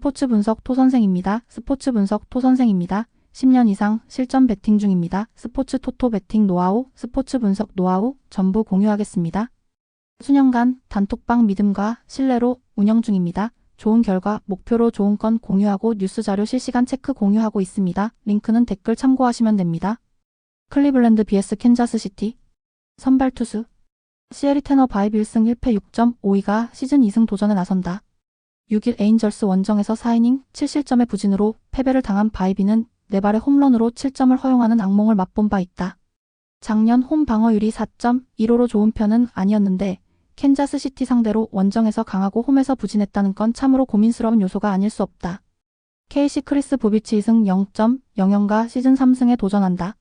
스포츠 분석 토선생입니다. 스포츠 분석 토선생입니다. 10년 이상 실전 베팅 중입니다. 스포츠 토토 베팅 노하우, 스포츠 분석 노하우 전부 공유하겠습니다. 수년간 단톡방 믿음과 신뢰로 운영 중입니다. 좋은 결과 목표로 좋은 건 공유하고 뉴스 자료 실시간 체크 공유하고 있습니다. 링크는 댓글 참고하시면 됩니다. 클리블랜드 vs 캔자스시티 선발 투수 시에리 테너 바이 1승 1패 6.52가 시즌 2승 도전에 나선다. 6일 에인절스 원정에서 4이닝 7실점의 부진으로 패배를 당한 바이비는 4발의 홈런으로 7점을 허용하는 악몽을 맛본 바 있다. 작년 홈 방어율이 4.15로 좋은 편은 아니었는데 캔자스시티 상대로 원정에서 강하고 홈에서 부진했다는 건 참으로 고민스러운 요소가 아닐 수 없다. KC 크리스 부비치 2승 0.00가 시즌 3승에 도전한다.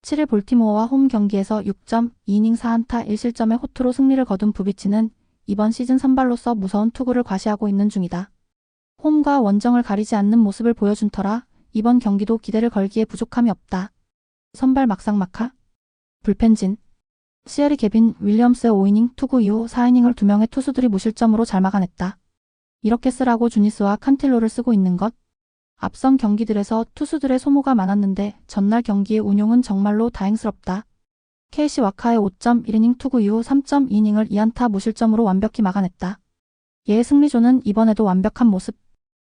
7일 볼티모어와 홈 경기에서 6.2이닝 4안타 1실점의 호투로 승리를 거둔 부비치는 이번 시즌 선발로서 무서운 투구를 과시하고 있는 중이다. 홈과 원정을 가리지 않는 모습을 보여준 터라 이번 경기도 기대를 걸기에 부족함이 없다. 선발 막상막하 불펜진 시에리 개빈 윌리엄스의 5이닝 투구 이후 4이닝을 2명의 투수들이 무실점으로 잘 막아냈다. 이렇게 쓰라고 주니스와 칸틸로를 쓰고 있는 것? 앞선 경기들에서 투수들의 소모가 많았는데 전날 경기의 운용은 정말로 다행스럽다. KC 와카의 5.1이닝 투구 이후 3.2이닝을 2안타 무실점으로 완벽히 막아냈다. 예의 승리조는 이번에도 완벽한 모습.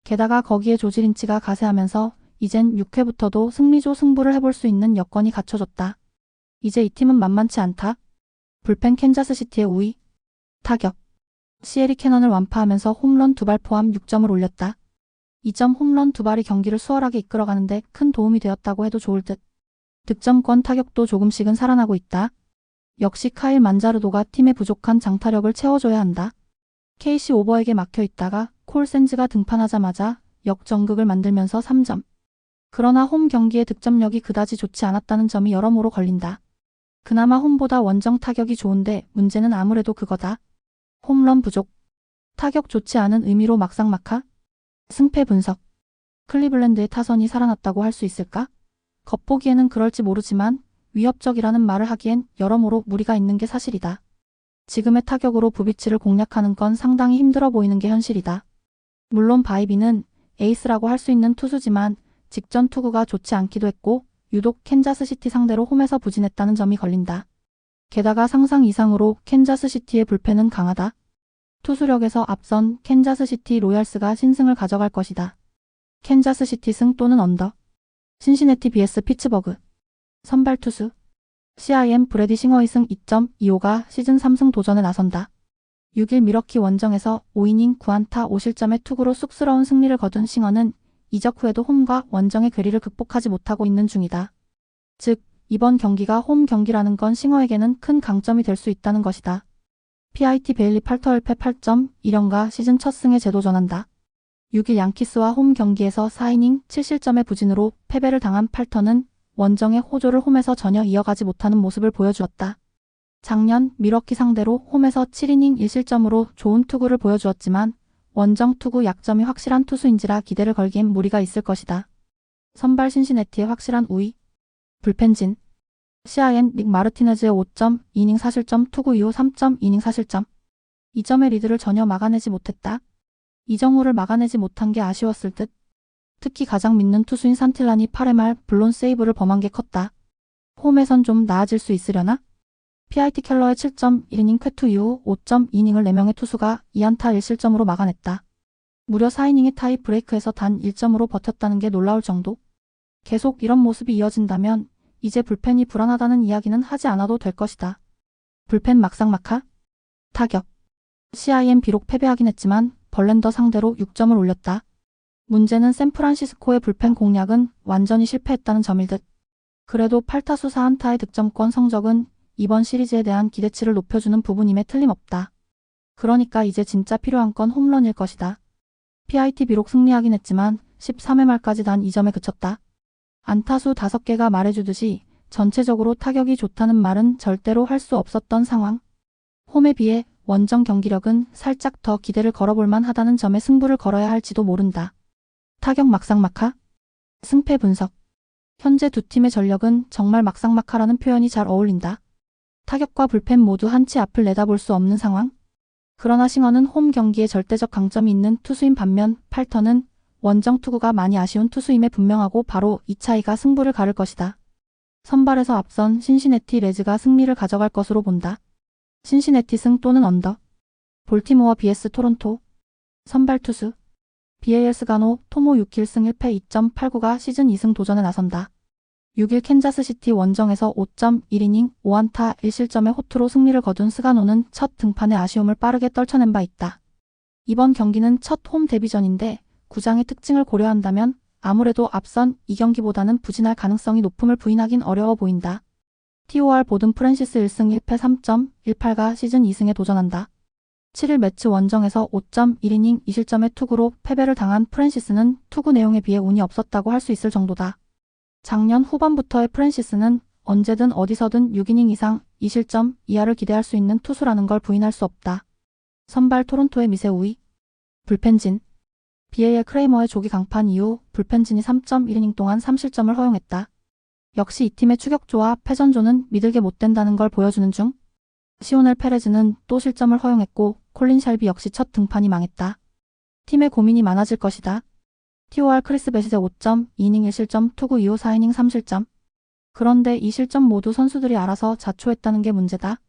게다가 거기에 조지 린치가 가세하면서 이젠 6회부터도 승리조 승부를 해볼 수 있는 여건이 갖춰졌다. 이제 이 팀은 만만치 않다. 불펜 캔자스시티의 우위. 타격. 시에리 캐넌을 완파하면서 홈런 2발 포함 6점을 올렸다. 2점 홈런 2발이 경기를 수월하게 이끌어가는데 큰 도움이 되었다고 해도 좋을 듯. 득점권 타격도 조금씩은 살아나고 있다. 역시 카일 만자르도가 팀의 부족한 장타력을 채워줘야 한다. KC 오버에게 막혀 있다가 콜 샌즈가 등판하자마자 역전극을 만들면서 3점. 그러나 홈 경기의 득점력이 그다지 좋지 않았다는 점이 여러모로 걸린다. 그나마 홈보다 원정 타격이 좋은데 문제는 아무래도 그거다. 홈런 부족. 타격 좋지 않은 의미로 막상막하. 승패 분석. 클리블랜드의 타선이 살아났다고 할 수 있을까? 겉보기에는 그럴지 모르지만 위협적이라는 말을 하기엔 여러모로 무리가 있는 게 사실이다. 지금의 타격으로 부비치를 공략하는 건 상당히 힘들어 보이는 게 현실이다. 물론 바이비는 에이스라고 할 수 있는 투수지만 직전 투구가 좋지 않기도 했고 유독 캔자스시티 상대로 홈에서 부진했다는 점이 걸린다. 게다가 상상 이상으로 캔자스시티의 불펜은 강하다. 투수력에서 앞선 캔자스시티 로얄스가 신승을 가져갈 것이다. 캔자스시티 승 또는 언더. 신시내티 vs 피츠버그. 선발 투수 CIM 브래디 싱어의 승 2.25가 시즌 3승 도전에 나선다. 6일 미러키 원정에서 5이닝 9안타 5실점의 투구로 쑥스러운 승리를 거둔 싱어는 이적 후에도 홈과 원정의 괴리를 극복하지 못하고 있는 중이다. 즉, 이번 경기가 홈 경기라는 건 싱어에게는 큰 강점이 될 수 있다는 것이다. PIT 베일리 8터 1패 8.1연가 시즌 첫 승에 재도전한다. 6일 양키스와 홈 경기에서 4이닝 7실점의 부진으로 패배를 당한 팔턴은 원정의 호조를 홈에서 전혀 이어가지 못하는 모습을 보여주었다. 작년 미러키 상대로 홈에서 7이닝 1실점으로 좋은 투구를 보여주었지만 원정 투구 약점이 확실한 투수인지라 기대를 걸기엔 무리가 있을 것이다. 선발 신시내티의 확실한 우위. 불펜진 CIN 닉 마르티네즈의 5.2이닝 4실점 투구 이후 3.2이닝 4실점. 2점의 리드를 전혀 막아내지 못했다. 이정우를 막아내지 못한 게 아쉬웠을 듯. 특히 가장 믿는 투수인 산틸란이 8회 말 블론 세이브를 범한 게 컸다. 홈에선 좀 나아질 수 있으려나? PIT 켈러의 7.1이닝 쾌투 이후 5.2이닝을 4명의 투수가 2안타 1실점으로 막아냈다. 무려 4이닝의 타이 브레이크에서 단 1점으로 버텼다는 게 놀라울 정도. 계속 이런 모습이 이어진다면 이제 불펜이 불안하다는 이야기는 하지 않아도 될 것이다. 불펜 막상막하. 타격. CIM 비록 패배하긴 했지만 벌랜더 상대로 6점을 올렸다. 문제는 샌프란시스코의 불펜 공략은 완전히 실패했다는 점일 듯. 그래도 8타수 4안타의 득점권 성적은 이번 시리즈에 대한 기대치를 높여주는 부분임에 틀림없다. 그러니까 이제 진짜 필요한 건 홈런일 것이다. PIT 비록 승리하긴 했지만 13회 말까지 단 2점에 그쳤다. 안타수 5개가 말해주듯이 전체적으로 타격이 좋다는 말은 절대로 할 수 없었던 상황. 홈에 비해 원정 경기력은 살짝 더 기대를 걸어볼만 하다는 점에 승부를 걸어야 할지도 모른다. 타격 막상막하. 승패 분석. 현재 두 팀의 전력은 정말 막상막하라는 표현이 잘 어울린다. 타격과 불펜 모두 한 치 앞을 내다볼 수 없는 상황. 그러나 싱어는 홈 경기에 절대적 강점이 있는 투수인 반면 팔턴은 원정 투구가 많이 아쉬운 투수임에 분명하고 바로 이 차이가 승부를 가를 것이다. 선발에서 앞선 신시내티 레즈가 승리를 가져갈 것으로 본다. 신시내티 승 또는 언더. 볼티모어 vs 토론토. 선발 투수. BAL 스가노 토모 6킬 승 1패 2.89가 시즌 2승 도전에 나선다. 6일 캔자스시티 원정에서 5.1이닝 5안타 1실점의 호투로 승리를 거둔 스가노는 첫 등판의 아쉬움을 빠르게 떨쳐낸 바 있다. 이번 경기는 첫 홈 데뷔전인데 구장의 특징을 고려한다면 아무래도 앞선 이 경기보다는 부진할 가능성이 높음을 부인하긴 어려워 보인다. TOR 보든 프랜시스 1승 1패 3.18가 시즌 2승에 도전한다. 7일 매치 원정에서 5.1이닝 2실점의 투구로 패배를 당한 프랜시스는 투구 내용에 비해 운이 없었다고 할 수 있을 정도다. 작년 후반부터의 프랜시스는 언제든 어디서든 6이닝 이상 2실점 이하를 기대할 수 있는 투수라는 걸 부인할 수 없다. 선발 토론토의 미세 우위. 불펜진. BAL 크레이머의 조기 강판 이후 불펜진이 3.1이닝 동안 3실점을 허용했다. 역시 이 팀의 추격조와 패전조는 믿을게 못된다는 걸 보여주는 중. 시오넬 페레즈는 또 실점을 허용했고 콜린 샬비 역시 첫 등판이 망했다. 팀의 고민이 많아질 것이다. TOR 크리스 베시의 5.2이닝 1실점 투구 이후 4이닝 3실점. 그런데 이 실점 모두 선수들이 알아서 자초했다는 게 문제다.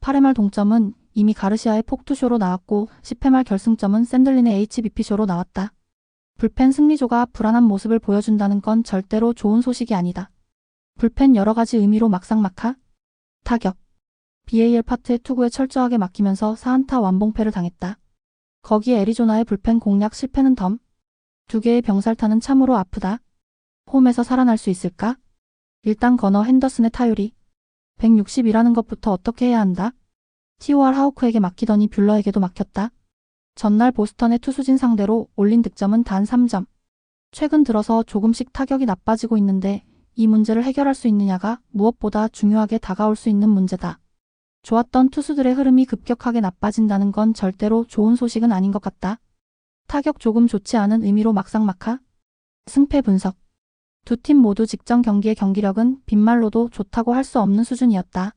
8회 말 동점은 이미 가르시아의 폭투쇼로 나왔고 10회 말 결승점은 샌들린의 HBP쇼로 나왔다. 불펜 승리조가 불안한 모습을 보여준다는 건 절대로 좋은 소식이 아니다. 불펜 여러 가지 의미로 막상막하. 타격. BAL 파트의 투구에 철저하게 막히면서 4안타 완봉패를 당했다. 거기에 애리조나의 불펜 공략 실패는 덤. 두 개의 병살타는 참으로 아프다. 홈에서 살아날 수 있을까? 일단 거너 핸더슨의 타율이 160이라는 것부터 어떻게 해야 한다? TOR 하우크에게 막히더니 뷰러에게도 막혔다. 전날 보스턴의 투수진 상대로 올린 득점은 단 3점. 최근 들어서 조금씩 타격이 나빠지고 있는데 이 문제를 해결할 수 있느냐가 무엇보다 중요하게 다가올 수 있는 문제다. 좋았던 투수들의 흐름이 급격하게 나빠진다는 건 절대로 좋은 소식은 아닌 것 같다. 타격 조금 좋지 않은 의미로 막상막하. 승패 분석. 두 팀 모두 직전 경기의 경기력은 빈말로도 좋다고 할 수 없는 수준이었다.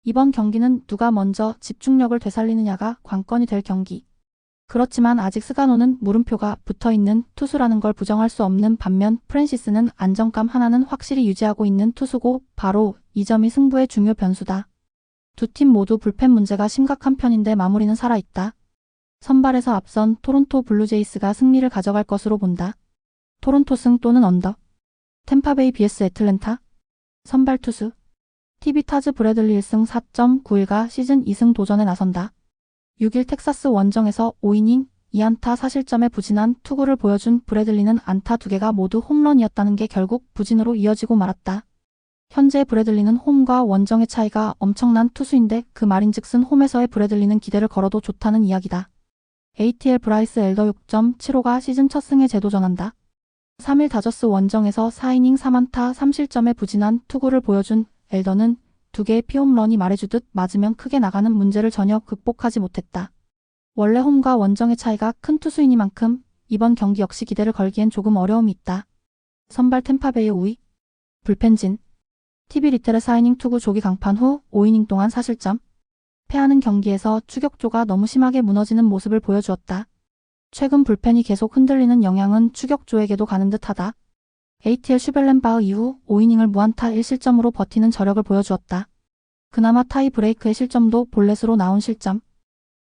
이번 경기는 누가 먼저 집중력을 되살리느냐가 관건이 될 경기. 그렇지만 아직 스가노는 물음표가 붙어있는 투수라는 걸 부정할 수 없는 반면 프랜시스는 안정감 하나는 확실히 유지하고 있는 투수고 바로 이 점이 승부의 중요 변수다. 두 팀 모두 불펜 문제가 심각한 편인데 마무리는 살아있다. 선발에서 앞선 토론토 블루제이스가 승리를 가져갈 것으로 본다. 토론토 승 또는 언더. 템파베이 vs 애틀랜타. 선발 투수. TV 타즈 브래들리 1승 4.91가 시즌 2승 도전에 나선다. 6일 텍사스 원정에서 5이닝 2안타 4실점에 부진한 투구를 보여준 브래들리는 안타 2개가 모두 홈런이었다는 게 결국 부진으로 이어지고 말았다. 현재 브래들리는 홈과 원정의 차이가 엄청난 투수인데 그 말인즉슨 홈에서의 브래들리는 기대를 걸어도 좋다는 이야기다. ATL 브라이스 엘더 6.75가 시즌 첫 승에 재도전한다. 3일 다저스 원정에서 4이닝 3안타 3실점에 부진한 투구를 보여준 엘더는 2개의 피홈런이 말해주듯 맞으면 크게 나가는 문제를 전혀 극복하지 못했다. 원래 홈과 원정의 차이가 큰 투수이니만큼 이번 경기 역시 기대를 걸기엔 조금 어려움이 있다. 선발 템파베이의 우위. 불펜진. TV 리텔의 4이닝 투구 조기 강판 후 5이닝 동안 4실점. 패하는 경기에서 추격조가 너무 심하게 무너지는 모습을 보여주었다. 최근 불펜이 계속 흔들리는 영향은 추격조에게도 가는 듯하다. ATL 슈벨렌바흐 이후 5이닝을 무안타 1실점으로 버티는 저력을 보여주었다. 그나마 타이 브레이크의 실점도 볼넷으로 나온 실점.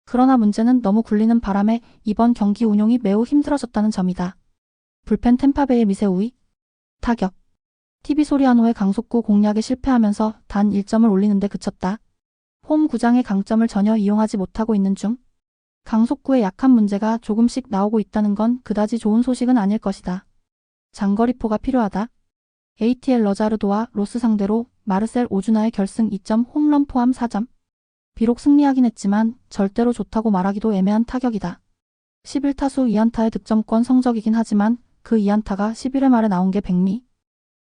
그러나 문제는 너무 굴리는 바람에 이번 경기 운용이 매우 힘들어졌다는 점이다. 불펜 템파베이의 미세 우위. 타격. TV 소리아노의 강속구 공략에 실패하면서 단 1점을 올리는데 그쳤다. 홈 구장의 강점을 전혀 이용하지 못하고 있는 중. 강속구에 약한 문제가 조금씩 나오고 있다는 건 그다지 좋은 소식은 아닐 것이다. 장거리포가 필요하다. ATL 러자르도와 로스 상대로 마르셀 오주나의 결승 2점 홈런 포함 4점. 비록 승리하긴 했지만 절대로 좋다고 말하기도 애매한 타격이다. 11타수 2안타의 득점권 성적이긴 하지만 그 2안타가 11회 말에 나온 게 백미.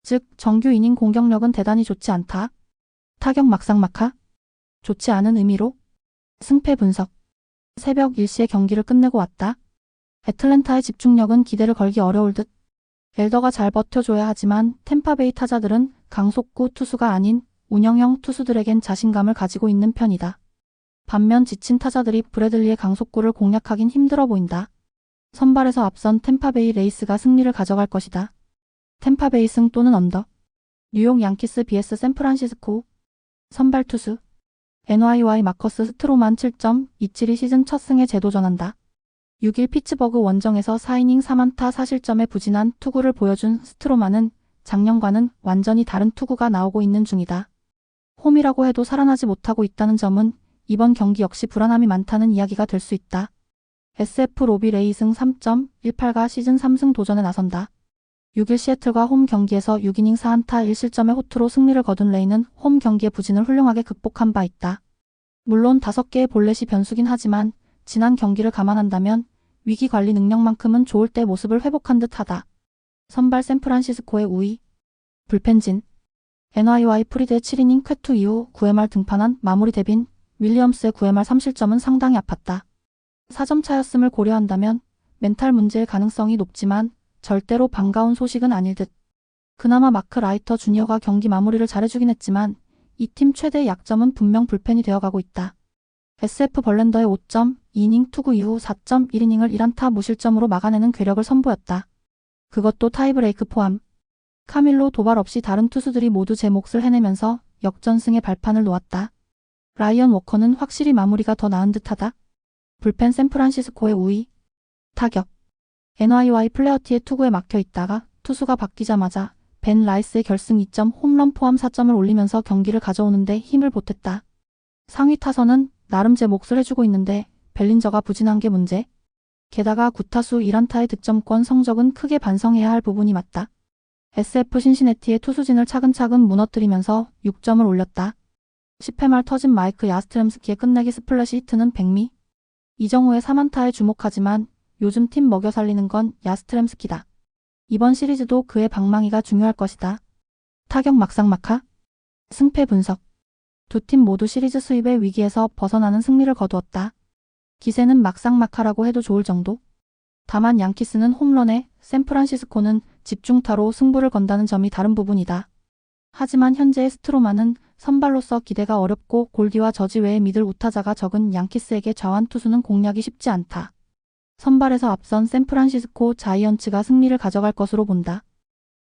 즉 정규 이닝 공격력은 대단히 좋지 않다. 타격 막상막하. 좋지 않은 의미로. 승패 분석. 새벽 1시에 경기를 끝내고 왔다. 애틀랜타의 집중력은 기대를 걸기 어려울 듯. 엘더가 잘 버텨줘야 하지만 템파베이 타자들은 강속구 투수가 아닌 운영형 투수들에겐 자신감을 가지고 있는 편이다. 반면 지친 타자들이 브래들리의 강속구를 공략하긴 힘들어 보인다. 선발에서 앞선 템파베이 레이스가 승리를 가져갈 것이다. 템파베이 승 또는 언더. 뉴욕 양키스 vs 샌프란시스코. 선발 투수. NYY 마커스 스트로만 7.272 시즌 첫 승에 재도전한다. 6일 피츠버그 원정에서 4이닝 3안타 4실점의 부진한 투구를 보여준 스트로만은 작년과는 완전히 다른 투구가 나오고 있는 중이다. 홈이라고 해도 살아나지 못하고 있다는 점은 이번 경기 역시 불안함이 많다는 이야기가 될 수 있다. SF 로비 레이 승 3.18가 시즌 3승 도전에 나선다. 6일 시애틀과 홈 경기에서 6이닝 4안타 1실점의 호투로 승리를 거둔 레이는 홈 경기의 부진을 훌륭하게 극복한 바 있다. 물론 5개의 볼넷이 변수긴 하지만 지난 경기를 감안한다면 위기 관리 능력만큼은 좋을 때 모습을 회복한 듯하다. 선발 샌프란시스코의 우위. 불펜진. NYY 프리드의 7이닝 쾌투 이후 9회 말 등판한 마무리 데빈 윌리엄스의 9회 말 3실점은 상당히 아팠다. 4점 차였음을 고려한다면 멘탈 문제일 가능성이 높지만 절대로 반가운 소식은 아닐 듯. 그나마 마크 라이터 주니어가 경기 마무리를 잘해주긴 했지만 이 팀 최대의 약점은 분명 불펜이 되어가고 있다. SF 벌랜더의 5.2이닝 투구 이후 4.1이닝을 1안타 무실점으로 막아내는 괴력을 선보였다. 그것도 타이브레이크 포함. 카밀로 도발 없이 다른 투수들이 모두 제 몫을 해내면서 역전승의 발판을 놓았다. 라이언 워커는 확실히 마무리가 더 나은 듯하다. 불펜 샌프란시스코의 우위. 타격. NYY 플레어티의 투구에 막혀 있다가 투수가 바뀌자마자 벤 라이스의 결승 2점 홈런 포함 4점을 올리면서 경기를 가져오는데 힘을 보탰다. 상위 타선은 나름 제 몫을 해주고 있는데 벨린저가 부진한 게 문제. 게다가 9타수 1안타의 득점권 성적은 크게 반성해야 할 부분이 맞다. SF 신시내티의 투수진을 차근차근 무너뜨리면서 6점을 올렸다. 10회 말 터진 마이크 야스트렘스키의 끝내기 스플래시 히트는 백미. 이정우의 3안타에 주목하지만 요즘 팀 먹여 살리는 건 야스트렘스키다. 이번 시리즈도 그의 방망이가 중요할 것이다. 타격 막상막하. 승패 분석. 두 팀 모두 시리즈 수입의 위기에서 벗어나는 승리를 거두었다. 기세는 막상막하라고 해도 좋을 정도. 다만 양키스는 홈런에 샌프란시스코는 집중타로 승부를 건다는 점이 다른 부분이다. 하지만 현재의 스트로만은 선발로서 기대가 어렵고 골디와 저지 외에 믿을 우타자가 적은 양키스에게 좌완 투수는 공략이 쉽지 않다. 선발에서 앞선 샌프란시스코 자이언츠가 승리를 가져갈 것으로 본다.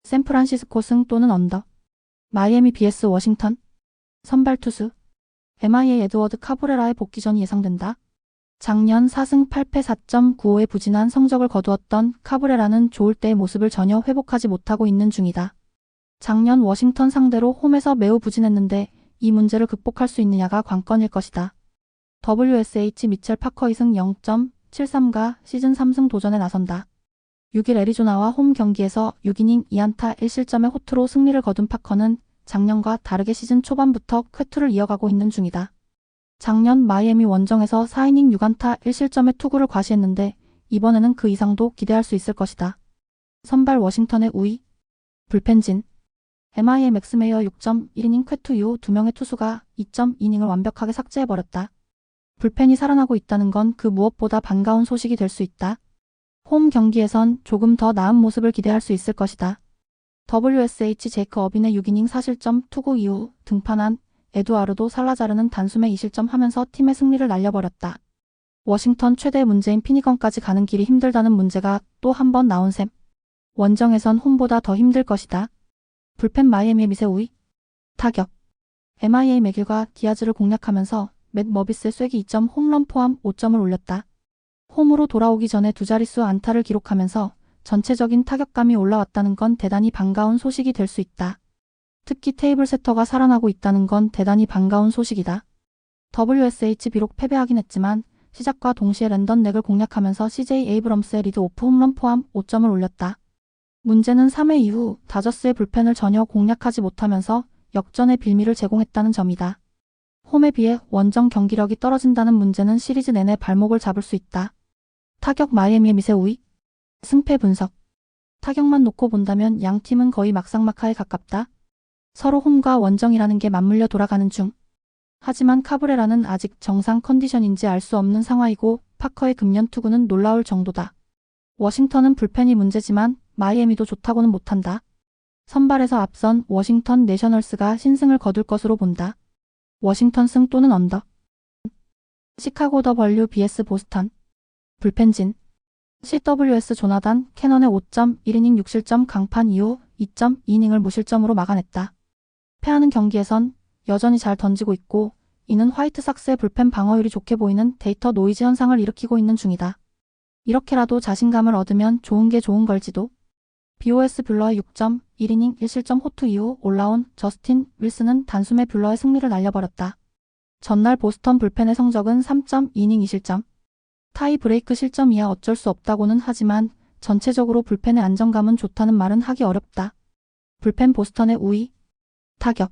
샌프란시스코 승 또는 언더. 마이애미 vs 워싱턴. 선발 투수. MIA 에드워드 카브레라의 복귀전이 예상된다. 작년 4승 8패 4.95의 부진한 성적을 거두었던 카브레라는 좋을 때의 모습을 전혀 회복하지 못하고 있는 중이다. 작년 워싱턴 상대로 홈에서 매우 부진했는데 이 문제를 극복할 수 있느냐가 관건일 것이다. WSH 미첼 파커 2승 0.73가 시즌 3승 도전에 나선다. 6일 애리조나와 홈 경기에서 6이닝 2안타 1실점의 호투로 승리를 거둔 파커는 작년과 다르게 시즌 초반부터 쾌투를 이어가고 있는 중이다. 작년 마이애미 원정에서 4이닝 6안타 1실점의 투구를 과시했는데 이번에는 그 이상도 기대할 수 있을 것이다. 선발 워싱턴의 우위. 불펜진. MIA 맥스메이어 6.1이닝 쾌투 이후 2명의 투수가 2.2이닝을 완벽하게 삭제해버렸다. 불펜이 살아나고 있다는 건 그 무엇보다 반가운 소식이 될 수 있다. 홈 경기에선 조금 더 나은 모습을 기대할 수 있을 것이다. WSH 제이크 어빈의 6이닝 4실점 투구 이후 등판한 에두아르도 살라자르는 단숨에 2실점 하면서 팀의 승리를 날려버렸다. 워싱턴 최대 문제인 피니건까지 가는 길이 힘들다는 문제가 또 한 번 나온 셈. 원정에선 홈보다 더 힘들 것이다. 불펜 마이애미의 미세 우위. 타격. MIA 맥일과 디아즈를 공략하면서 맷 머비스의 쐐기 2점 홈런 포함 5점을 올렸다. 홈으로 돌아오기 전에 두 자릿수 안타를 기록하면서 전체적인 타격감이 올라왔다는 건 대단히 반가운 소식이 될 수 있다. 특히 테이블 세터가 살아나고 있다는 건 대단히 반가운 소식이다. WSH 비록 패배하긴 했지만 시작과 동시에 랜던 넥을 공략하면서 CJ 에이브럼스의 리드 오프 홈런 포함 5점을 올렸다. 문제는 3회 이후 다저스의 불펜을 전혀 공략하지 못하면서 역전의 빌미를 제공했다는 점이다. 홈에 비해 원정 경기력이 떨어진다는 문제는 시리즈 내내 발목을 잡을 수 있다. 타격 마이애미의 미세 우위. 승패 분석. 타격만 놓고 본다면 양 팀은 거의 막상막하에 가깝다. 서로 홈과 원정이라는 게 맞물려 돌아가는 중. 하지만 카브레라는 아직 정상 컨디션인지 알 수 없는 상황이고 파커의 금년 투구는 놀라울 정도다. 워싱턴은 불펜이 문제지만 마이애미도 좋다고는 못한다. 선발에서 앞선 워싱턴 내셔널스가 신승을 거둘 것으로 본다. 워싱턴 승 또는 언더. 시카고 더 벌류 vs 보스턴. 불펜진. CWS 조나단, 캐넌의 5.1이닝 6실점 강판 이후 2.2이닝을 무실점으로 막아냈다. 패하는 경기에선 여전히 잘 던지고 있고 이는 화이트삭스의 불펜 방어율이 좋게 보이는 데이터 노이즈 현상을 일으키고 있는 중이다. 이렇게라도 자신감을 얻으면 좋은 게 좋은 걸지도. BOS 뷰러의 6.1이닝 1실점 호투 이후 올라온 저스틴 윌슨은 단숨에 뷰러의 승리를 날려버렸다. 전날 보스턴 불펜의 성적은 3.2이닝 2실점. 타이 브레이크 실점 이하 어쩔 수 없다고는 하지만 전체적으로 불펜의 안정감은 좋다는 말은 하기 어렵다. 불펜 보스턴의 우위. 타격.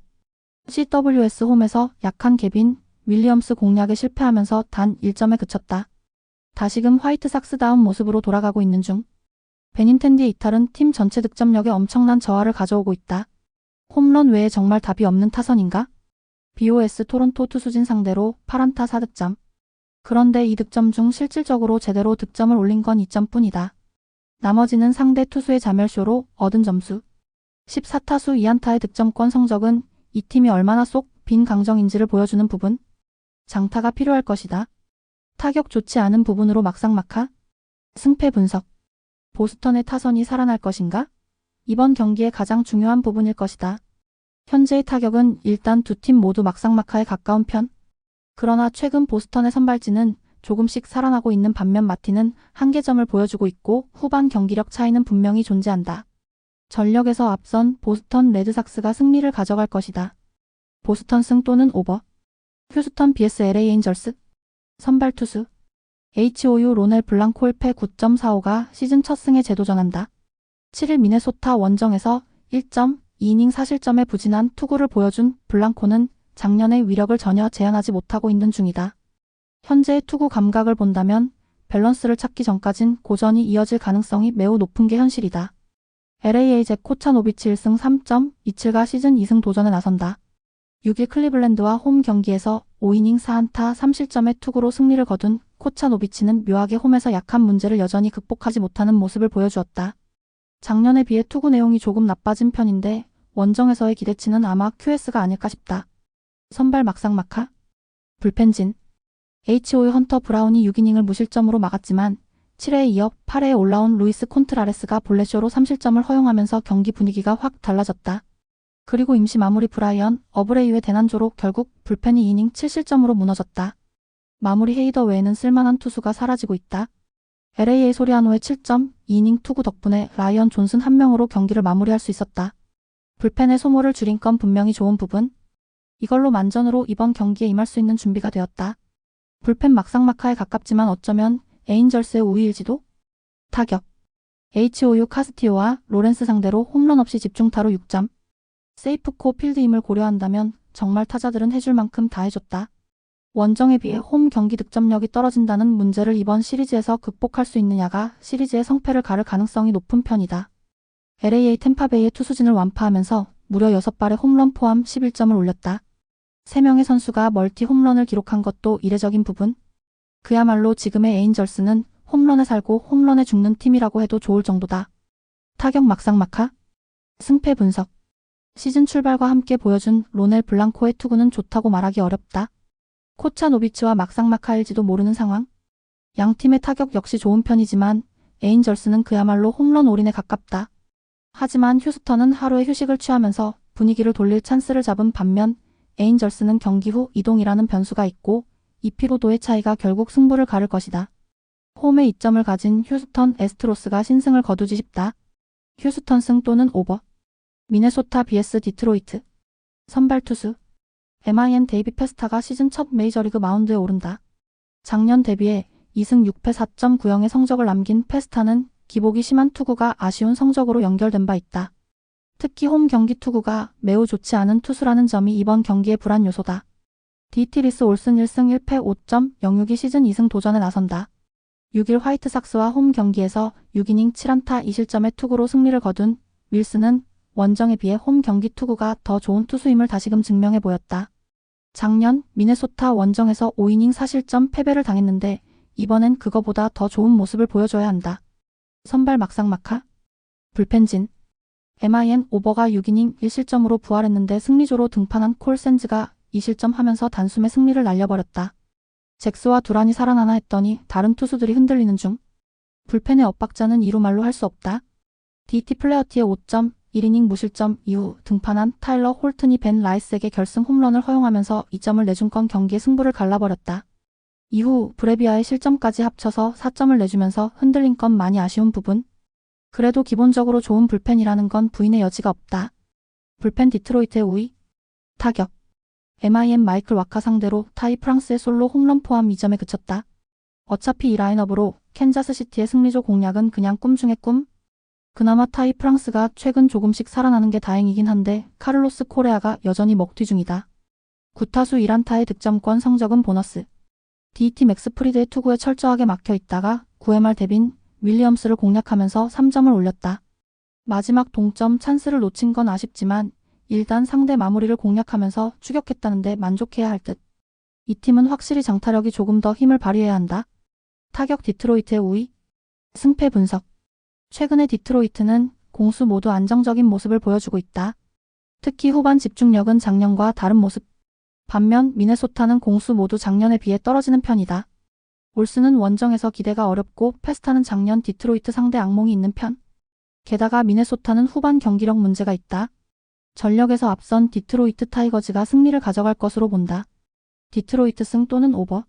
CWS 홈에서 약한 개빈 윌리엄스 공략에 실패하면서 단 1점에 그쳤다. 다시금 화이트삭스다운 모습으로 돌아가고 있는 중. 베닌텐디의 이탈은 팀 전체 득점력에 엄청난 저하를 가져오고 있다. 홈런 외에 정말 답이 없는 타선인가? BOS 토론토 투수진 상대로 8안타 4득점. 그런데 이 득점 중 실질적으로 제대로 득점을 올린 건 2점뿐이다. 나머지는 상대 투수의 자멸쇼로 얻은 점수. 14타수 2안타의 득점권 성적은 이 팀이 얼마나 쏙 빈 강정인지를 보여주는 부분. 장타가 필요할 것이다. 타격 좋지 않은 부분으로 막상막하. 승패 분석. 보스턴의 타선이 살아날 것인가? 이번 경기의 가장 중요한 부분일 것이다. 현재의 타격은 일단 두 팀 모두 막상막하에 가까운 편. 그러나 최근 보스턴의 선발진은 조금씩 살아나고 있는 반면 마틴은 한계점을 보여주고 있고 후반 경기력 차이는 분명히 존재한다. 전력에서 앞선 보스턴 레드삭스가 승리를 가져갈 것이다. 보스턴 승 또는 오버. 휴스턴 vs LA 에인절스. 선발 투수. HOU 로넬 블랑코 1패 9.45가 시즌 첫 승에 재도전한다. 7일 미네소타 원정에서 1.2이닝 4실점의 부진한 투구를 보여준 블랑코는 작년의 위력을 전혀 재현하지 못하고 있는 중이다. 현재의 투구 감각을 본다면 밸런스를 찾기 전까진 고전이 이어질 가능성이 매우 높은 게 현실이다. LA의 잭 코차노비치 1승 3.27가 시즌 2승 도전에 나선다. 6일 클리블랜드와 홈 경기에서 5이닝 4안타 3실점의 투구로 승리를 거둔 코차노비치는 묘하게 홈에서 약한 문제를 여전히 극복하지 못하는 모습을 보여주었다. 작년에 비해 투구 내용이 조금 나빠진 편인데 원정에서의 기대치는 아마 QS가 아닐까 싶다. 선발 막상막하. 불펜진. HOU 헌터 브라운이 6이닝을 무실점으로 막았지만 7회에 이어 8회에 올라온 루이스 콘트라레스가 볼넷쇼로 3실점을 허용하면서 경기 분위기가 확 달라졌다. 그리고 임시 마무리 브라이언 어브레이유의 대난조로 결국 불펜이 2이닝 7실점으로 무너졌다. 마무리 헤이더 외에는 쓸만한 투수가 사라지고 있다. LA의 소리아노의 7.2이닝 투구 덕분에 라이언 존슨 한 명으로 경기를 마무리할 수 있었다. 불펜의 소모를 줄인 건 분명히 좋은 부분. 이걸로 만전으로 이번 경기에 임할 수 있는 준비가 되었다. 불펜 막상막하에 가깝지만 어쩌면 에인절스의 우위일지도? 타격. HOU 카스티오와 로렌스 상대로 홈런 없이 집중타로 6점. 세이프코 필드임을 고려한다면 정말 타자들은 해줄 만큼 다 해줬다. 원정에 비해 홈 경기 득점력이 떨어진다는 문제를 이번 시리즈에서 극복할 수 있느냐가 시리즈의 성패를 가를 가능성이 높은 편이다. LA의 템파베이의 투수진을 완파하면서 무려 6발의 홈런 포함 11점을 올렸다. 3명의 선수가 멀티 홈런을 기록한 것도 이례적인 부분. 그야말로 지금의 에인절스는 홈런에 살고 홈런에 죽는 팀이라고 해도 좋을 정도다. 타격 막상막하. 승패 분석. 시즌 출발과 함께 보여준 로넬 블랑코의 투구는 좋다고 말하기 어렵다. 코차노비치와 막상막하일지도 모르는 상황. 양 팀의 타격 역시 좋은 편이지만 에인절스는 그야말로 홈런 올인에 가깝다. 하지만 휴스턴은 하루의 휴식을 취하면서 분위기를 돌릴 찬스를 잡은 반면 에인절스는 경기 후 이동이라는 변수가 있고 이 피로도의 차이가 결국 승부를 가를 것이다. 홈에 이점을 가진 휴스턴 애스트로스가 신승을 거두지 싶다. 휴스턴 승 또는 오버. 미네소타 vs 디트로이트. 선발 투수. MIN 데이비 페스타가 시즌 첫 메이저리그 마운드에 오른다. 작년 데뷔해 2승 6패 4.90의 성적을 남긴 페스타는 기복이 심한 투구가 아쉬운 성적으로 연결된 바 있다. 특히 홈 경기 투구가 매우 좋지 않은 투수라는 점이 이번 경기의 불안 요소다. 디티리스 올슨 1승 1패 5.06이 시즌 2승 도전에 나선다. 6일 화이트삭스와 홈 경기에서 6이닝 7안타 2실점의 투구로 승리를 거둔 윌슨은 원정에 비해 홈 경기 투구가 더 좋은 투수임을 다시금 증명해 보였다. 작년 미네소타 원정에서 5이닝 4실점 패배를 당했는데 이번엔 그거보다 더 좋은 모습을 보여줘야 한다. 선발 막상막하. 불펜진. MIN 오버가 6이닝 1실점으로 부활했는데 승리조로 등판한 콜 샌즈가 2실점하면서 단숨에 승리를 날려버렸다. 잭스와 두란이 살아나나 했더니 다른 투수들이 흔들리는 중. 불펜의 엇박자는 이루 말로 할 수 없다. DT 플레어티의 5점, 1이닝 무실점 이후 등판한 타일러 홀튼이 벤 라이스에게 결승 홈런을 허용하면서 2점을 내준 건 경기의 승부를 갈라버렸다. 이후 브레비아의 실점까지 합쳐서 4점을 내주면서 흔들린 건 많이 아쉬운 부분. 그래도 기본적으로 좋은 불펜이라는 건 부인의 여지가 없다. 불펜 디트로이트의 우위. 타격. MIM 마이클 와카 상대로 타이 프랑스의 솔로 홈런 포함 2점에 그쳤다. 어차피 이 라인업으로 캔자스시티의 승리조 공략은 그냥 꿈 중의 꿈? 그나마 타이 프랑스가 최근 조금씩 살아나는 게 다행이긴 한데 카를로스 코레아가 여전히 먹튀 중이다. 9타수 1안타의 득점권 성적은 보너스. DT 맥스 프리드의 투구에 철저하게 막혀 있다가 9회 말 데빈 윌리엄스를 공략하면서 3점을 올렸다. 마지막 동점 찬스를 놓친 건 아쉽지만 일단 상대 마무리를 공략하면서 추격했다는데 만족해야 할 듯. 이 팀은 확실히 장타력이 조금 더 힘을 발휘해야 한다. 타격 디트로이트의 우위. 승패 분석. 최근에 디트로이트는 공수 모두 안정적인 모습을 보여주고 있다. 특히 후반 집중력은 작년과 다른 모습. 반면 미네소타는 공수 모두 작년에 비해 떨어지는 편이다. 올스는 원정에서 기대가 어렵고 페스타는 작년 디트로이트 상대 악몽이 있는 편. 게다가 미네소타는 후반 경기력 문제가 있다. 전력에서 앞선 디트로이트 타이거즈가 승리를 가져갈 것으로 본다. 디트로이트 승 또는 오버.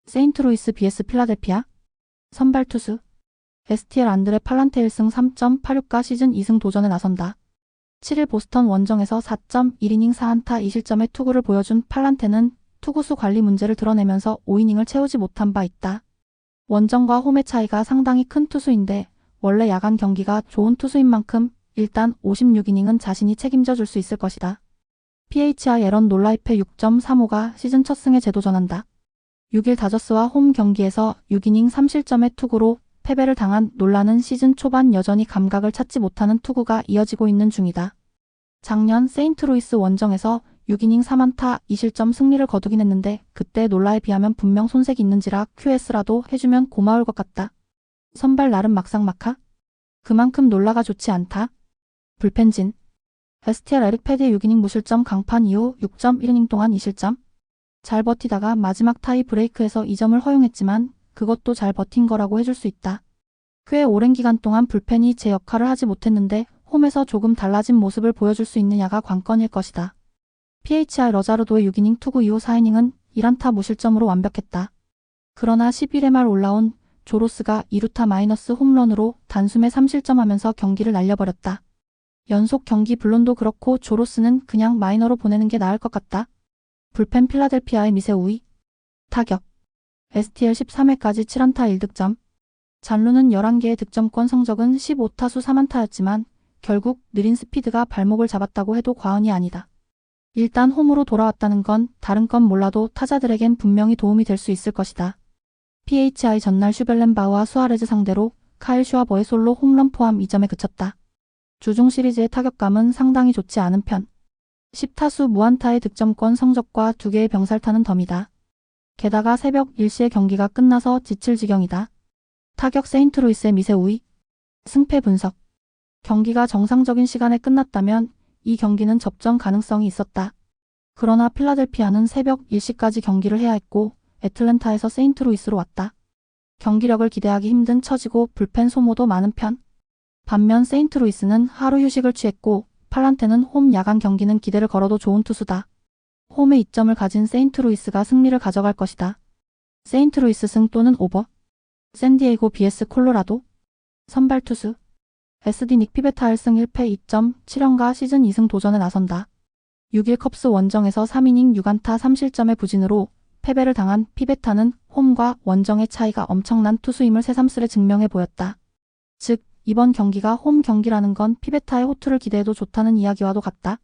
세인트루이스 vs 필라델피아. 선발 투수. STL 안드레 팔란테 1승 3.86가 시즌 2승 도전에 나선다. 7일 보스턴 원정에서 4.1이닝 4안타 2실점의 투구를 보여준 팔란테는 투구수 관리 문제를 드러내면서 5이닝을 채우지 못한 바 있다. 원정과 홈의 차이가 상당히 큰 투수인데 원래 야간 경기가 좋은 투수인 만큼 일단 56이닝은 자신이 책임져 줄 수 있을 것이다. PHI 에런 놀라이페 6.35가 시즌 첫 승에 재도전한다. 6일 다저스와 홈 경기에서 6이닝 3실점의 투구로 패배를 당한 놀라는 시즌 초반 여전히 감각을 찾지 못하는 투구가 이어지고 있는 중이다. 작년 세인트루이스 원정에서 6이닝 3안타 2실점 승리를 거두긴 했는데 그때 놀라에 비하면 분명 손색이 있는지라 QS라도 해주면 고마울 것 같다. 선발 나름 막상막하? 그만큼 놀라가 좋지 않다. 불펜진. STL 에릭 패드의 6이닝 무실점 강판 이후 6.1이닝 동안 2실점. 잘 버티다가 마지막 타이 브레이크에서 2점을 허용했지만 그것도 잘 버틴 거라고 해줄 수 있다. 꽤 오랜 기간 동안 불펜이 제 역할을 하지 못했는데 홈에서 조금 달라진 모습을 보여줄 수 있느냐가 관건일 것이다. PHI 러자르도의 6이닝 투구 이후 4이닝은 1안타 무실점으로 완벽했다. 그러나 11회 말 올라온 조로스가 2루타 마이너스 홈런으로 단숨에 3실점하면서 경기를 날려버렸다. 연속 경기 불론도 그렇고 조로스는 그냥 마이너로 보내는 게 나을 것 같다. 불펜 필라델피아의 미세 우위. 타격. STL 13회까지 7안타 1득점. 잔루는 11개의 득점권 성적은 15타수 3안타였지만 결국 느린 스피드가 발목을 잡았다고 해도 과언이 아니다. 일단 홈으로 돌아왔다는 건 다른 건 몰라도 타자들에겐 분명히 도움이 될 수 있을 것이다. PHI 전날 슈벨렌바우와 수아레즈 상대로 카일 슈아버의 솔로 홈런 포함 2점에 그쳤다. 주중 시리즈의 타격감은 상당히 좋지 않은 편. 10타수 무안타의 득점권 성적과 2개의 병살타는 덤이다. 게다가 새벽 1시에 경기가 끝나서 지칠 지경이다. 타격 세인트루이스의 미세 우위. 승패 분석. 경기가 정상적인 시간에 끝났다면 이 경기는 접전 가능성이 있었다. 그러나 필라델피아는 새벽 1시까지 경기를 해야 했고 애틀랜타에서 세인트루이스로 왔다. 경기력을 기대하기 힘든 처지고 불펜 소모도 많은 편. 반면 세인트루이스는 하루 휴식을 취했고 팔란테는 홈 야간 경기는 기대를 걸어도 좋은 투수다. 홈에 2점을 가진 세인트루이스가 승리를 가져갈 것이다. 세인트루이스 승 또는 오버. 샌디에이고 vs 콜로라도. 선발 투수. SD 닉 피베타 1승 1패 2.7연가 시즌 2승 도전에 나선다. 6일 컵스 원정에서 3이닝 6안타 3실점의 부진으로 패배를 당한 피베타는 홈과 원정의 차이가 엄청난 투수임을 새삼스레 증명해 보였다. 즉 이번 경기가 홈 경기라는 건 피베타의 호투를 기대해도 좋다는 이야기와도 같다.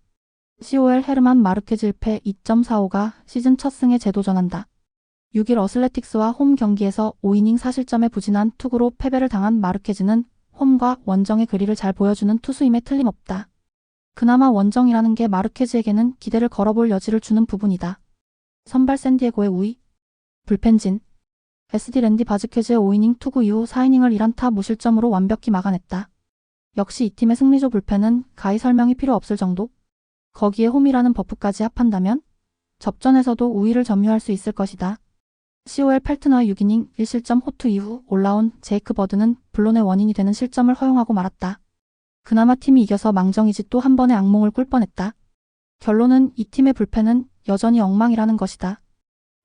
COL 헤르만 마르케즈 1패 2.45가 시즌 첫 승에 재도전한다. 6일 어슬레틱스와 홈 경기에서 5이닝 4실점에 부진한 투구로 패배를 당한 마르케즈는 홈과 원정의 거리를 잘 보여주는 투수임에 틀림없다. 그나마 원정이라는 게 마르케즈에게는 기대를 걸어볼 여지를 주는 부분이다. 선발 샌디에고의 우위. 불펜진. SD 랜디 바즈케즈의 5이닝 투구 이후 4이닝을 1안타 무실점으로 완벽히 막아냈다. 역시 이 팀의 승리조 불펜은 가히 설명이 필요 없을 정도? 거기에 홈이라는 버프까지 합한다면 접전에서도 우위를 점유할 수 있을 것이다. COL 펠트너의 6이닝 1실점 호투 이후 올라온 제이크 버드는 불론의 원인이 되는 실점을 허용하고 말았다. 그나마 팀이 이겨서 망정이지 또 한 번의 악몽을 꿀 뻔했다. 결론은 이 팀의 불펜은 여전히 엉망이라는 것이다.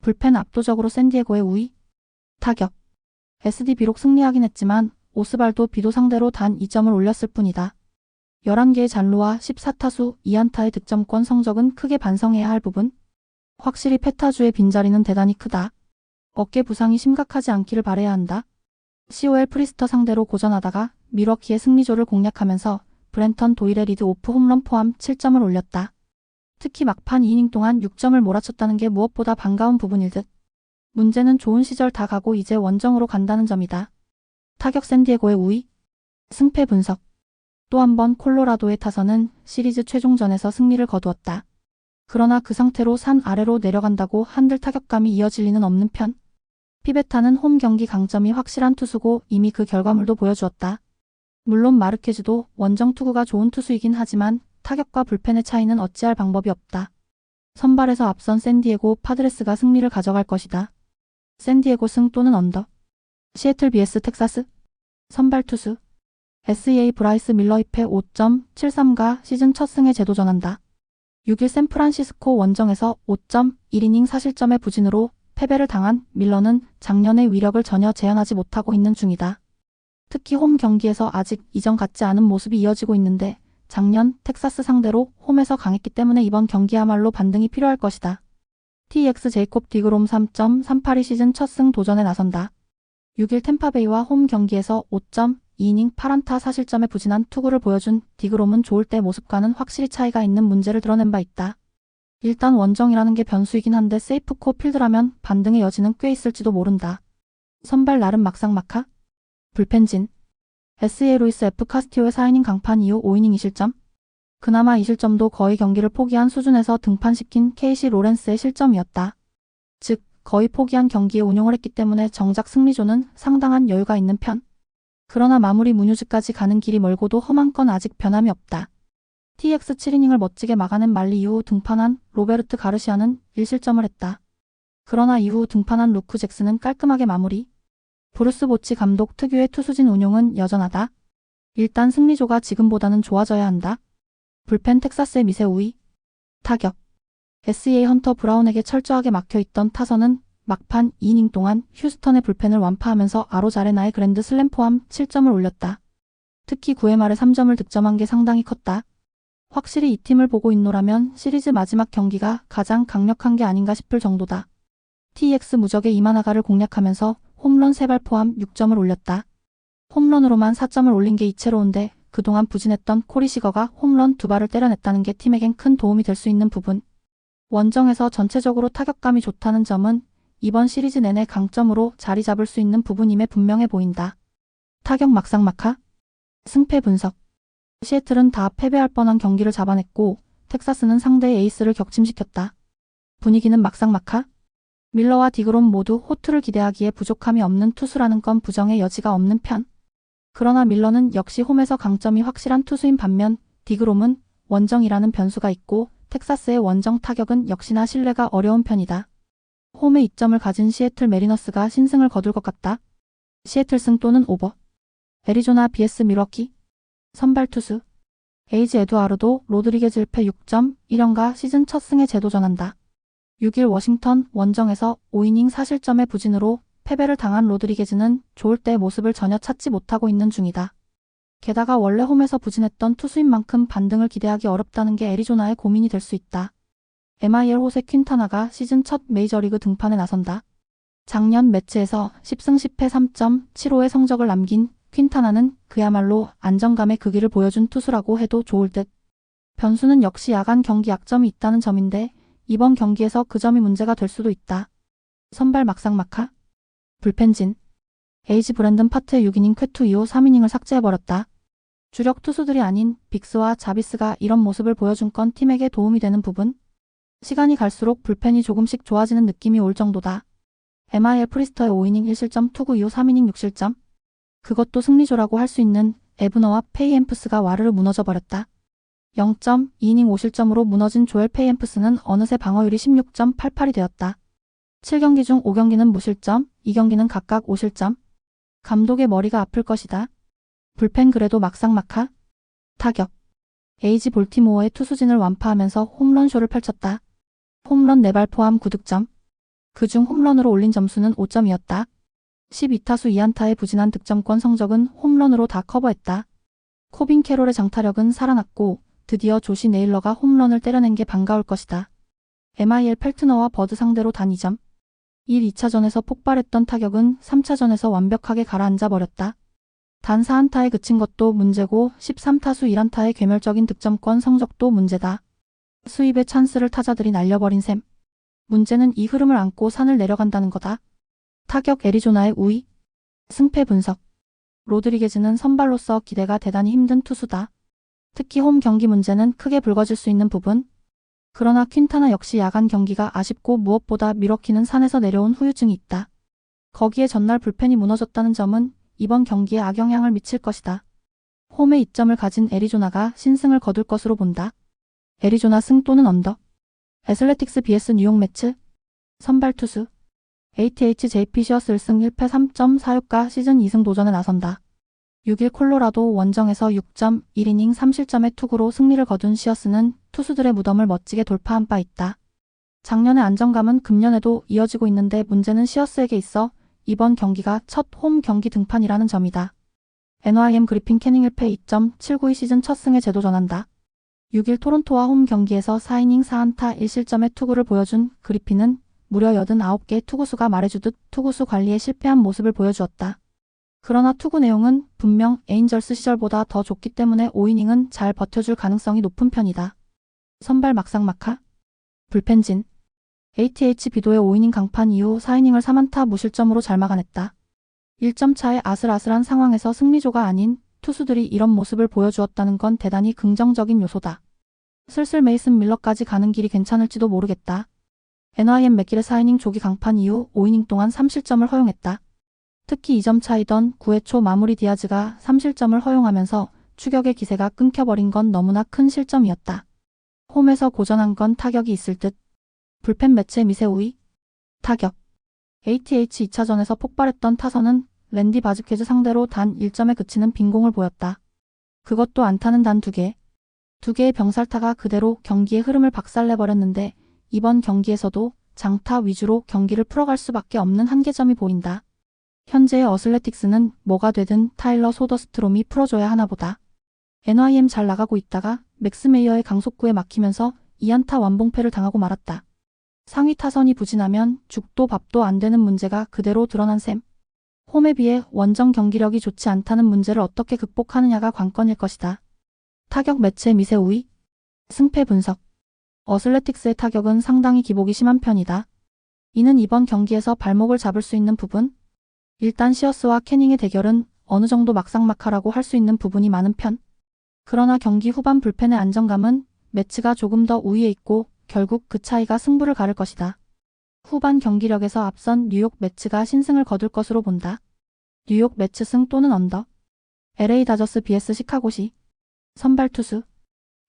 불펜 압도적으로 샌디에고의 우위. 타격. SD 비록 승리하긴 했지만 오스발도 비도 상대로 단 2점을 올렸을 뿐이다. 11개의 잔루와 14타수 2안타의 득점권 성적은 크게 반성해야 할 부분. 확실히 페타주의 빈자리는 대단히 크다. 어깨 부상이 심각하지 않기를 바라야 한다. COL 프리스터 상대로 고전하다가 밀워키의 승리조를 공략하면서 브랜턴 도일의 리드 오프 홈런 포함 7점을 올렸다. 특히 막판 2이닝 동안 6점을 몰아쳤다는 게 무엇보다 반가운 부분일 듯. 문제는 좋은 시절 다 가고 이제 원정으로 간다는 점이다. 타격 샌디에고의 우위. 승패 분석. 또 한 번 콜로라도의 타선은 시리즈 최종전에서 승리를 거두었다. 그러나 그 상태로 산 아래로 내려간다고 한들 타격감이 이어질 리는 없는 편. 피베타는 홈 경기 강점이 확실한 투수고 이미 그 결과물도 보여주었다. 물론 마르케즈도 원정 투구가 좋은 투수이긴 하지만 타격과 불펜의 차이는 어찌할 방법이 없다. 선발에서 앞선 샌디에고 파드레스가 승리를 가져갈 것이다. 샌디에고 승 또는 언더. 시애틀 vs 텍사스. 선발 투수. SEA 브라이스 밀러 2패 5.73가 시즌 첫 승에 재도전한다. 6일 샌프란시스코 원정에서 5.1이닝 4실점의 부진으로 패배를 당한 밀러는 작년의 위력을 전혀 재현하지 못하고 있는 중이다. 특히 홈 경기에서 아직 이전 같지 않은 모습이 이어지고 있는데 작년 텍사스 상대로 홈에서 강했기 때문에 이번 경기야말로 반등이 필요할 것이다. TX 제이콥 디그롬 3.382 시즌 첫 승 도전에 나선다. 6일 템파베이와 홈 경기에서 5.2이닝 8안타 4실점에 부진한 투구를 보여준 디그롬은 좋을 때 모습과는 확실히 차이가 있는 문제를 드러낸 바 있다. 일단 원정이라는 게 변수이긴 한데 세이프코 필드라면 반등의 여지는 꽤 있을지도 모른다. 선발 나름 막상막하? 불펜진. SEA 루이스 F 카스티오의 4이닝 강판 이후 5이닝 2실점? 그나마 2실점도 거의 경기를 포기한 수준에서 등판시킨 KC 로렌스의 실점이었다. 즉 거의 포기한 경기에 운용을 했기 때문에 정작 승리조는 상당한 여유가 있는 편. 그러나 마무리 문유즈까지 가는 길이 멀고도 험한 건 아직 변함이 없다. TX 7이닝을 멋지게 막아낸 말리 이후 등판한 로베르트 가르시아는 1실점을 했다. 그러나 이후 등판한 루크 잭슨은 깔끔하게 마무리. 브루스 보치 감독 특유의 투수진 운용은 여전하다. 일단 승리조가 지금보다는 좋아져야 한다. 불펜 텍사스의 미세 우위. 타격. SEA 헌터 브라운에게 철저하게 막혀있던 타선은 막판 2이닝 동안 휴스턴의 불펜을 완파하면서 아로자레나의 그랜드 슬램 포함 7점을 올렸다. 특히 9회 말에 3점을 득점한 게 상당히 컸다. 확실히 이 팀을 보고 있노라면 시리즈 마지막 경기가 가장 강력한 게 아닌가 싶을 정도다. TX 무적의 이마나가를 공략하면서 홈런 3발 포함 6점을 올렸다. 홈런으로만 4점을 올린 게 이채로운데 그동안 부진했던 코리 시거가 홈런 2발을 때려냈다는 게 팀에겐 큰 도움이 될 수 있는 부분. 원정에서 전체적으로 타격감이 좋다는 점은 이번 시리즈 내내 강점으로 자리 잡을 수 있는 부분임에 분명해 보인다. 타격 막상막하? 승패 분석. 시애틀은 다 패배할 뻔한 경기를 잡아냈고 텍사스는 상대의 에이스를 격침시켰다. 분위기는 막상막하? 밀러와 디그롬 모두 호투를 기대하기에 부족함이 없는 투수라는 건 부정의 여지가 없는 편. 그러나 밀러는 역시 홈에서 강점이 확실한 투수인 반면 디그롬은 원정이라는 변수가 있고 텍사스의 원정 타격은 역시나 신뢰가 어려운 편이다. 홈에 이점을 가진 시애틀 메리너스가 신승을 거둘 것 같다. 시애틀 승 또는 오버. 애리조나 vs 밀워키. 선발 투수. 에이지 에두아르도 로드리게즈 1패 6.1연가 시즌 첫 승에 재도전한다. 6일 워싱턴 원정에서 5이닝 4실점의 부진으로 패배를 당한 로드리게즈는 좋을 때의 모습을 전혀 찾지 못하고 있는 중이다. 게다가 원래 홈에서 부진했던 투수인 만큼 반등을 기대하기 어렵다는 게 애리조나의 고민이 될 수 있다. MIL 호세 퀸타나가 시즌 첫 메이저리그 등판에 나선다. 작년 매치에서 10승 10패 3.75의 성적을 남긴 퀸타나는 그야말로 안정감의 극기를 보여준 투수라고 해도 좋을 듯. 변수는 역시 야간 경기 약점이 있다는 점인데 이번 경기에서 그 점이 문제가 될 수도 있다. 선발 막상막하? 불펜진. 에이지 브랜든 파트의 6이닝 쾌투 이후 3이닝을 삭제해버렸다. 주력 투수들이 아닌 빅스와 자비스가 이런 모습을 보여준 건 팀에게 도움이 되는 부분? 시간이 갈수록 불펜이 조금씩 좋아지는 느낌이 올 정도다. MIL 프리스터의 5이닝 1실점 투구 이후 3이닝 6실점? 그것도 승리조라고 할 수 있는 에브너와 페이햄프스가 와르르 무너져버렸다. 0.2이닝 5실점으로 무너진 조엘 페이햄프스는 어느새 방어율이 16.88이 되었다. 7경기 중 5경기는 무실점, 2경기는 각각 5실점. 감독의 머리가 아플 것이다. 불펜 그래도 막상막하. 타격. 에이지 볼티모어의 투수진을 완파하면서 홈런쇼를 펼쳤다. 홈런 4발 포함 9득점. 그중 홈런으로 올린 점수는 5점이었다. 12타수 2안타의 부진한 득점권 성적은 홈런으로 다 커버했다. 코빈 캐롤의 장타력은 살아났고 드디어 조시 네일러가 홈런을 때려낸 게 반가울 것이다. MIL 펠트너와 버드 상대로 단 2점. 1, 2차전에서 폭발했던 타격은 3차전에서 완벽하게 가라앉아 버렸다. 단 4안타에 그친 것도 문제고 13타수 1안타의 괴멸적인 득점권 성적도 문제다. 수입의 찬스를 타자들이 날려버린 셈. 문제는 이 흐름을 안고 산을 내려간다는 거다. 타격 애리조나의 우위. 승패 분석. 로드리게즈는 선발로서 기대가 대단히 힘든 투수다. 특히 홈 경기 문제는 크게 불거질 수 있는 부분. 그러나 퀸타나 역시 야간 경기가 아쉽고 무엇보다 미러키는 산에서 내려온 후유증이 있다. 거기에 전날 불펜이 무너졌다는 점은 이번 경기에 악영향을 미칠 것이다. 홈에 이점을 가진 애리조나가 신승을 거둘 것으로 본다. 애리조나 승 또는 언더. 애슬레틱스 vs 뉴욕 매츠. 선발 투수. ATH JP 시어스 1승 1패 3.46가 시즌 2승 도전에 나선다. 6일 콜로라도 원정에서 6점 1이닝 3실점의 투구로 승리를 거둔 시어스는 투수들의 무덤을 멋지게 돌파한 바 있다. 작년의 안정감은 금년에도 이어지고 있는데 문제는 시어스에게 있어 이번 경기가 첫 홈 경기 등판이라는 점이다. NYM 그리핀 캐닝 1패 2.792 시즌 첫 승에 재도전한다. 6일 토론토와 홈 경기에서 4이닝 4안타 1실점의 투구를 보여준 그리핀은 무려 89개 투구수가 말해주듯 투구수 관리에 실패한 모습을 보여주었다. 그러나 투구 내용은 분명 에인절스 시절보다 더 좋기 때문에 5이닝은 잘 버텨줄 가능성이 높은 편이다. 선발 막상막하. 불펜진. ATH 비도의 5이닝 강판 이후 4이닝을 3안타 무실점으로 잘 막아냈다. 1점 차의 아슬아슬한 상황에서 승리조가 아닌 투수들이 이런 모습을 보여주었다는 건 대단히 긍정적인 요소다. 슬슬 메이슨 밀러까지 가는 길이 괜찮을지도 모르겠다. NYM 맥길의 4이닝 조기 강판 이후 5이닝 동안 3실점을 허용했다. 특히 2점 차이던 9회 초 마무리 디아즈가 3실점을 허용하면서 추격의 기세가 끊겨버린 건 너무나 큰 실점이었다. 홈에서 고전한 건 타격이 있을 듯. 불펜 매체 미세 우위. 타격. ATH 2차전에서 폭발했던 타선은 랜디 바즈퀘즈 상대로 단 1점에 그치는 빈공을 보였다. 그것도 안타는 단 2개. 2개의 병살타가 그대로 경기의 흐름을 박살내버렸는데 이번 경기에서도 장타 위주로 경기를 풀어갈 수밖에 없는 한계점이 보인다. 현재의 어슬레틱스는 뭐가 되든 타일러 소더스트롬이 풀어줘야 하나 보다. NYM 잘 나가고 있다가 맥스 메이어의 강속구에 막히면서 2안타 완봉패를 당하고 말았다. 상위 타선이 부진하면 죽도 밥도 안 되는 문제가 그대로 드러난 셈. 홈에 비해 원정 경기력이 좋지 않다는 문제를 어떻게 극복하느냐가 관건일 것이다. 타격 매체 미세 우위. 승패 분석. 어슬레틱스의 타격은 상당히 기복이 심한 편이다. 이는 이번 경기에서 발목을 잡을 수 있는 부분. 일단 시어스와 캐닝의 대결은 어느 정도 막상막하라고 할 수 있는 부분이 많은 편. 그러나 경기 후반 불펜의 안정감은 매치가 조금 더 우위에 있고 결국 그 차이가 승부를 가를 것이다. 후반 경기력에서 앞선 뉴욕 매츠가 신승을 거둘 것으로 본다. 뉴욕 매츠 승 또는 언더. LA 다저스 vs 시카고시. 선발 투수.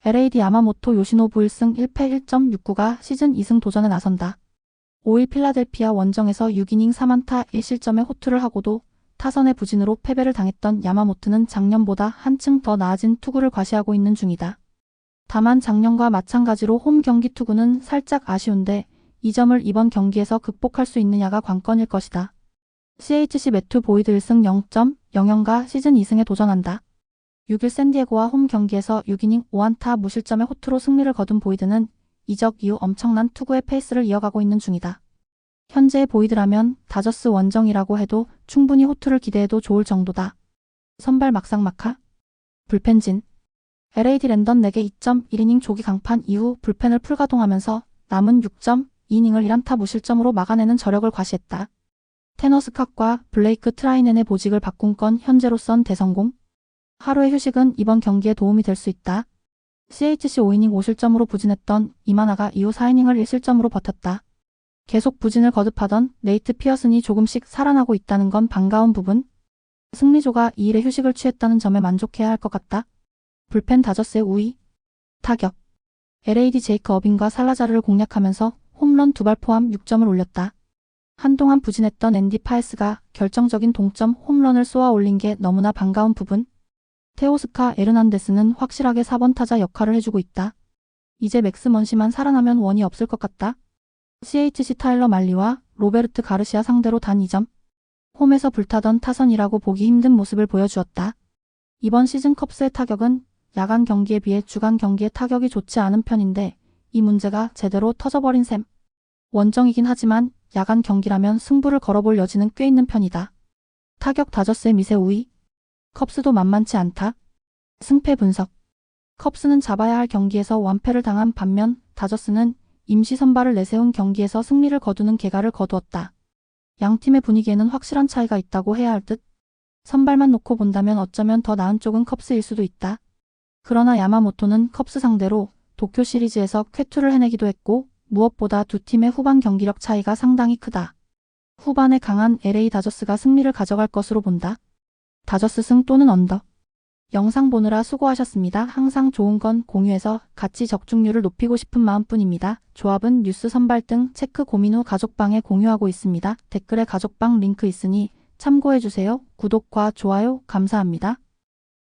LAD 야마모토 요시노부 1승 1패 1.69가 시즌 2승 도전에 나선다. 5일 필라델피아 원정에서 6이닝 3안타 1실점의 호투를 하고도 타선의 부진으로 패배를 당했던 야마모토는 작년보다 한층 더 나아진 투구를 과시하고 있는 중이다. 다만 작년과 마찬가지로 홈 경기 투구는 살짝 아쉬운데 이 점을 이번 경기에서 극복할 수 있느냐가 관건일 것이다. CHC 매튜 보이드 1승 0.00가 시즌 2승에 도전한다. 6일 샌디에고와 홈 경기에서 6이닝 5안타 무실점의 호투로 승리를 거둔 보이드는 이적 이후 엄청난 투구의 페이스를 이어가고 있는 중이다. 현재의 보이드라면 다저스 원정이라고 해도 충분히 호투를 기대해도 좋을 정도다. 선발 막상막하. 불펜진. LAD 랜던 4개 2.1이닝 조기 강판 이후 불펜을 풀가동하면서 남은 6.2이닝을 1안타 무실점으로 막아내는 저력을 과시했다. 테너 스캇과 블레이크 트라이넨의 보직을 바꾼 건 현재로선 대성공. 하루의 휴식은 이번 경기에 도움이 될 수 있다. CHC 5이닝 5실점으로 부진했던 이마나가 이후 4이닝을 1실점으로 버텼다. 계속 부진을 거듭하던 네이트 피어슨이 조금씩 살아나고 있다는 건 반가운 부분. 승리조가 2일의 휴식을 취했다는 점에 만족해야 할 것 같다. 불펜 다저스의 우위. 타격. LAD 제이크 어빙과 살라자르를 공략하면서 홈런 2발 포함 6점을 올렸다. 한동안 부진했던 앤디 파에스가 결정적인 동점 홈런을 쏘아 올린 게 너무나 반가운 부분. 테오스카 에르난데스는 확실하게 4번 타자 역할을 해주고 있다. 이제 맥스 먼시만 살아나면 원이 없을 것 같다. CHC 타일러 말리와 로베르트 가르시아 상대로 단 2점. 홈에서 불타던 타선이라고 보기 힘든 모습을 보여주었다. 이번 시즌 컵스의 타격은 야간 경기에 비해 주간 경기의 타격이 좋지 않은 편인데 이 문제가 제대로 터져버린 셈. 원정이긴 하지만 야간 경기라면 승부를 걸어볼 여지는 꽤 있는 편이다. 타격 다저스의 미세 우위. 컵스도 만만치 않다. 승패 분석. 컵스는 잡아야 할 경기에서 완패를 당한 반면 다저스는 임시 선발을 내세운 경기에서 승리를 거두는 개가를 거두었다. 양 팀의 분위기에는 확실한 차이가 있다고 해야 할 듯. 선발만 놓고 본다면 어쩌면 더 나은 쪽은 컵스일 수도 있다. 그러나 야마모토는 컵스 상대로 도쿄 시리즈에서 쾌투를 해내기도 했고 무엇보다 두 팀의 후반 경기력 차이가 상당히 크다. 후반에 강한 LA 다저스가 승리를 가져갈 것으로 본다. 다저스 승 또는 언더. 영상 보느라 수고하셨습니다. 항상 좋은 건 공유해서 같이 적중률을 높이고 싶은 마음뿐입니다. 조합은 뉴스 선발 등 체크 고민 후 가족방에 공유하고 있습니다. 댓글에 가족방 링크 있으니 참고해주세요. 구독과 좋아요 감사합니다.